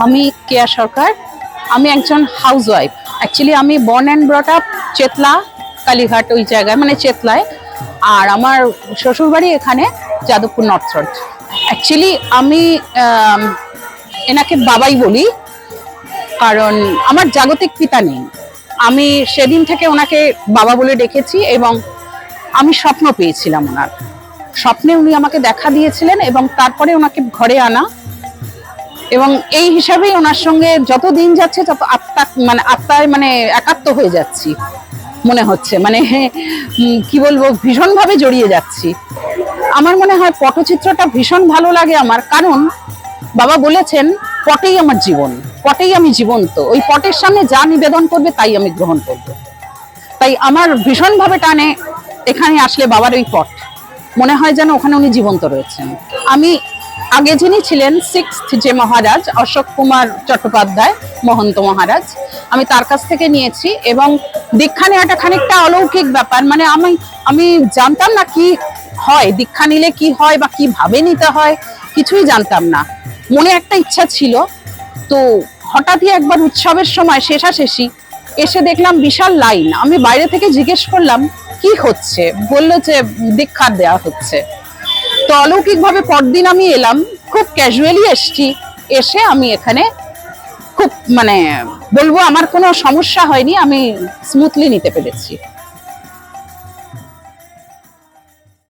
আমি কেয়া সরকার। আমি একজন হাউসওয়াইফ। অ্যাকচুয়ালি আমি born and brought up Chetla, Kalighat ওই জায়গায়, মানে চেতলায়। আর আমার শ্বশুরবাড়ি এখানে যাদবপুর নর্থ রোড। অ্যাকচুয়ালি আমি এনাকে বাবাই বলি, কারণ আমার জাগতিক পিতা নেই। আমি সেদিন থেকে ওনাকে বাবা বলে ডেকেছি এবং আমি স্বপ্ন পেয়েছিলাম ওনার। স্বপ্নে উনি আমাকে দেখা দিয়েছিলেন এবং তারপরে ওনাকে ঘরে আনা, এবং এই হিসাবেই ওনার সঙ্গে যত দিন যাচ্ছে তত আত্মায় একাত্ম হয়ে যাচ্ছি মনে হচ্ছে। কি বলবো, ভীষণভাবে জড়িয়ে যাচ্ছি। আমার মনে হয় পটচিত্রটা ভীষণ ভালো লাগে আমার, কারণ বাবা বলেছেন পটেই আমার জীবন, পটেই আমি জীবন্ত। ওই পটের সামনে যা নিবেদন করবে তাই আমি গ্রহণ করব। তাই আমার ভীষণভাবে টানে এখানে আসলে বাবার ওই পট, মনে হয় যেন ওখানে উনি জীবন্ত রয়েছেন। আমি আগে যিনি ছিলেন সিক্সথ যে মহারাজ অশোক কুমার চট্টোপাধ্যায় মহন্ত মহারাজ, আমি তার কাছ থেকে নিয়েছি। এবং দীক্ষা নেওয়াটা খানিকটা অলৌকিক ব্যাপার। আমি জানতাম না কি হয়, দীক্ষা নিলে কি হয় বা কিভাবে নিতে হয়, কিছুই জানতাম না। মনে একটা ইচ্ছা ছিল, তো হঠাৎই একবার উৎসবের সময় শেষাশেষি এসে দেখলাম বিশাল লাইন। আমি বাইরে থেকে জিজ্ঞেস করলাম কি হচ্ছে, বললো যে দীক্ষা দেওয়া হচ্ছে। তো অলৌকিকভাবে পরদিন আমি এলাম, খুব ক্যাজুয়ালি এসছি। এসে আমি এখানে খুব বলবো আমার কোনো সমস্যা হয়নি, আমি স্মুথলি নিতে পেরেছি।